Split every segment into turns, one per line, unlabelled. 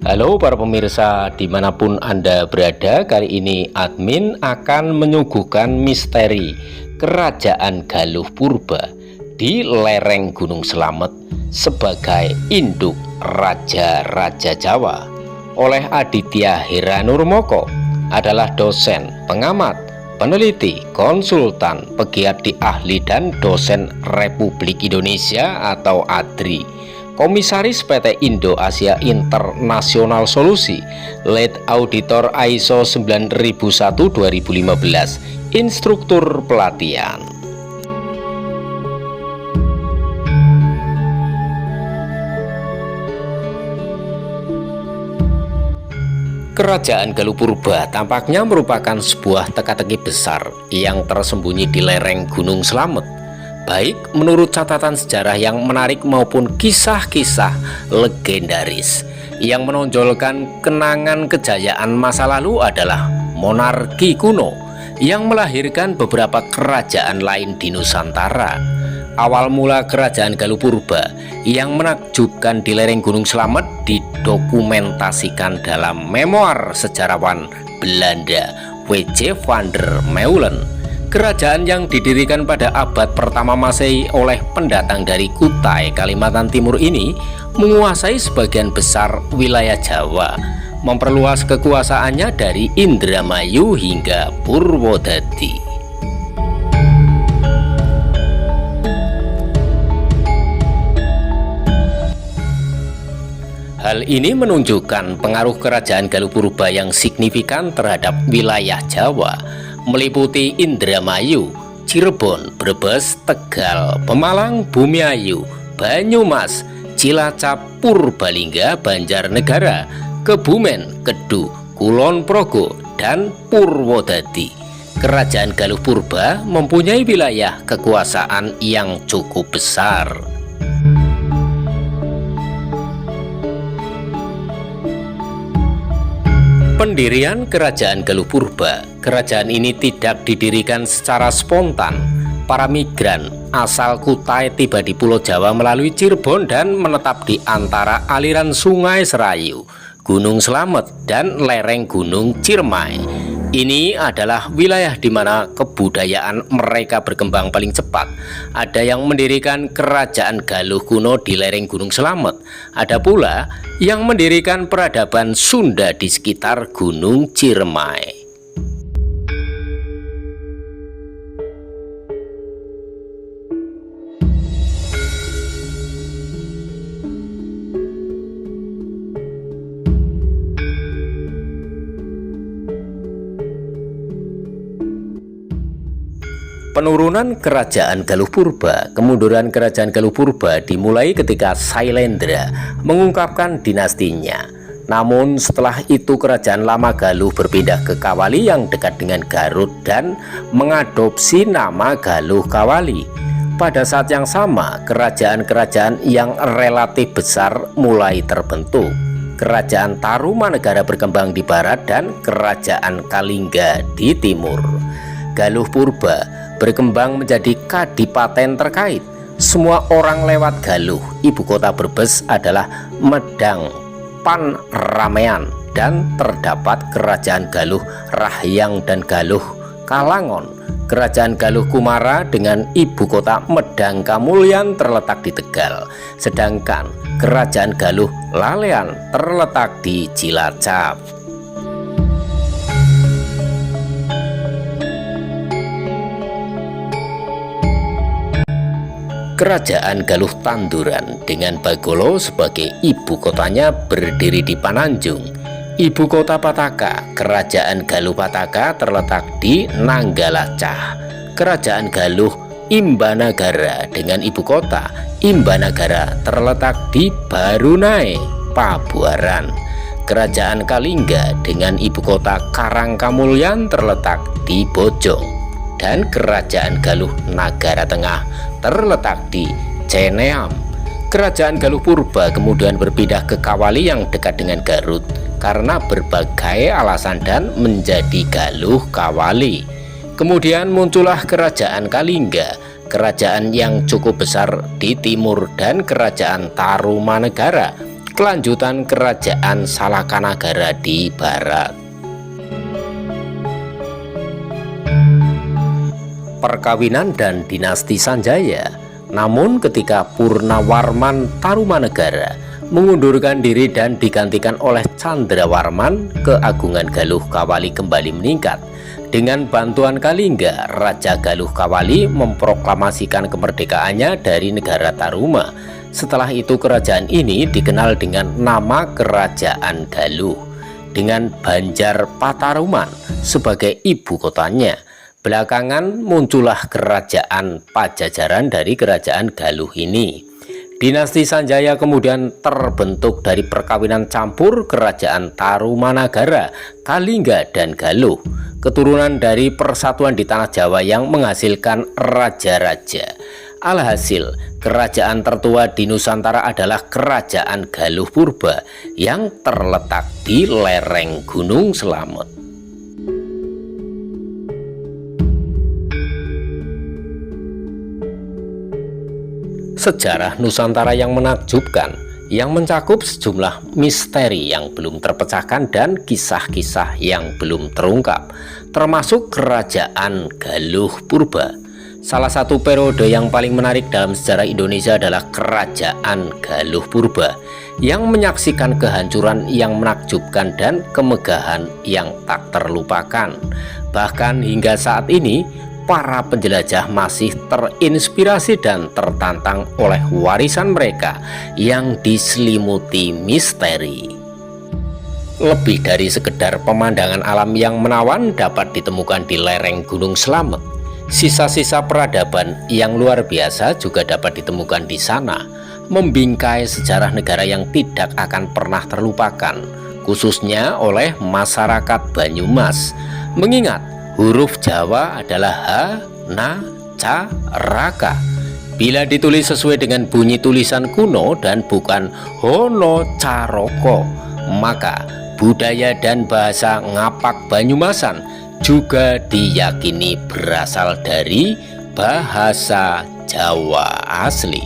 Halo para pemirsa dimanapun Anda berada, kali ini admin akan menyuguhkan misteri Kerajaan Galuh Purba di lereng Gunung Slamet sebagai induk Raja-Raja Jawa oleh Aditya Heranurmoko. Adalah dosen, pengamat, peneliti, konsultan, pegiat di ahli dan dosen Republik Indonesia atau ADRI, Komisaris PT Indo Asia International Solusi, Lead Auditor ISO 9001-2015, Instruktur Pelatihan. Kerajaan Galuh Purba tampaknya merupakan sebuah teka-teki besar yang tersembunyi di lereng Gunung Slamet, baik menurut catatan sejarah yang menarik maupun kisah-kisah legendaris. Yang menonjolkan kenangan kejayaan masa lalu adalah monarki kuno yang melahirkan beberapa kerajaan lain di Nusantara. Awal mula Kerajaan Galuh Purba yang menakjubkan di lereng Gunung Slamet didokumentasikan dalam memoir sejarawan Belanda W.J. van der Meulen. Kerajaan yang didirikan pada abad pertama Masehi oleh pendatang dari Kutai, Kalimantan Timur ini menguasai sebagian besar wilayah Jawa, memperluas kekuasaannya dari Indramayu hingga Purwodadi. Hal ini menunjukkan pengaruh Kerajaan Galuh Purba yang signifikan terhadap wilayah Jawa, meliputi Indramayu, Cirebon, Brebes, Tegal, Pemalang, Bumiayu, Banyumas, Cilacap, Purbalingga, Banjarnegara, Kebumen, Kedu, Kulon Progo, dan Purwodadi. Kerajaan Galuh Purba mempunyai wilayah kekuasaan yang cukup besar. Pendirian Kerajaan Galuh Purba. Kerajaan ini tidak didirikan secara spontan. Para migran asal Kutai tiba di Pulau Jawa melalui Cirebon dan menetap di antara aliran Sungai Serayu, Gunung Slamet, dan lereng Gunung Ciremai. Ini adalah wilayah di mana kebudayaan mereka berkembang paling cepat. Ada yang mendirikan Kerajaan Galuh kuno di lereng Gunung Slamet. Ada pula yang mendirikan peradaban Sunda di sekitar Gunung Ciremai. Penurunan Kerajaan Galuh Purba. Kemunduran Kerajaan Galuh Purba dimulai ketika Sailendra mengungkapkan dinastinya. Namun setelah itu Kerajaan Lama Galuh berpindah ke Kawali yang dekat dengan Garut dan mengadopsi nama Galuh Kawali. Pada saat yang sama, kerajaan-kerajaan yang relatif besar mulai terbentuk. Kerajaan Tarumanegara berkembang di barat dan Kerajaan Kalingga di timur. Galuh Purba berkembang menjadi kadipaten terkait. Semua orang lewat Galuh. Ibu kota Brebes adalah Medang Panramean dan terdapat Kerajaan Galuh Rahyang dan Galuh Kalangon. Kerajaan Galuh Kumara dengan ibu kota Medang Kamulyan terletak di Tegal, sedangkan Kerajaan Galuh Lalean terletak di Cilacap. Kerajaan Galuh Tanduran dengan Bagolo sebagai ibu kotanya berdiri di Pananjung. Ibu kota Pataka, Kerajaan Galuh Pataka terletak di Nanggalacah. Kerajaan Galuh Imbanagara dengan ibu kota Imbanagara terletak di Barunai, Pabuaran. Kerajaan Kalingga dengan ibu kota Karangkamulyan terletak di Bojong. Dan Kerajaan Galuh Nagara Tengah terletak di Ceneam. Kerajaan Galuh Purba kemudian berpindah ke Kawali yang dekat dengan Garut karena berbagai alasan dan menjadi Galuh Kawali. Kemudian muncullah Kerajaan Kalingga, kerajaan yang cukup besar di timur, dan Kerajaan Tarumanegara, kelanjutan kerajaan Salakanagara di barat. Perkawinan dan dinasti Sanjaya. Namun ketika Purnawarman Tarumanegara mengundurkan diri dan digantikan oleh Candrawarman, keagungan Galuh Kawali kembali meningkat. Dengan bantuan Kalingga, Raja Galuh Kawali memproklamasikan kemerdekaannya dari negara Taruma. Setelah itu kerajaan ini dikenal dengan nama Kerajaan Galuh, dengan Banjar Pataruman sebagai ibu kotanya. Belakangan muncullah kerajaan Pajajaran dari kerajaan Galuh ini. Dinasti Sanjaya kemudian terbentuk dari perkawinan campur kerajaan Tarumanagara, Kalingga, dan Galuh, keturunan dari persatuan di tanah Jawa yang menghasilkan raja-raja. Alhasil, kerajaan tertua di Nusantara adalah Kerajaan Galuh Purba yang terletak di lereng Gunung Slamet. Sejarah Nusantara yang menakjubkan, yang mencakup sejumlah misteri yang belum terpecahkan dan kisah-kisah yang belum terungkap, termasuk Kerajaan Galuh Purba. Salah satu periode yang paling menarik dalam sejarah Indonesia adalah Kerajaan Galuh Purba, yang menyaksikan kehancuran yang menakjubkan dan kemegahan yang tak terlupakan. Bahkan hingga saat ini, para penjelajah masih terinspirasi dan tertantang oleh warisan mereka yang diselimuti misteri. Lebih dari sekedar pemandangan alam yang menawan dapat ditemukan di lereng Gunung Slamet. Sisa-sisa peradaban yang luar biasa juga dapat ditemukan di sana, membingkai sejarah negara yang tidak akan pernah terlupakan, khususnya oleh masyarakat Banyumas. Mengingat huruf Jawa adalah Ha, Na, Ca, Raka. Bila ditulis sesuai dengan bunyi tulisan kuno dan bukan Hono Caroko, maka budaya dan bahasa Ngapak Banyumasan juga diyakini berasal dari bahasa Jawa asli.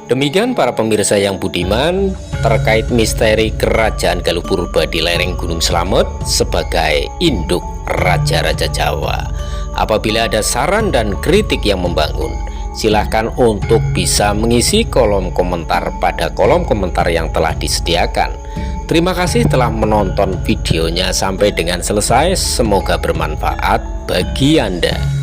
Demikian para pemirsa yang budiman terkait misteri Kerajaan Galuh Purba di lereng Gunung Slamet sebagai induk raja-raja Jawa. Apabila ada saran dan kritik yang membangun, silahkan untuk bisa mengisi kolom komentar pada kolom komentar yang telah disediakan. Terima kasih telah menonton videonya sampai dengan selesai. Semoga bermanfaat bagi Anda.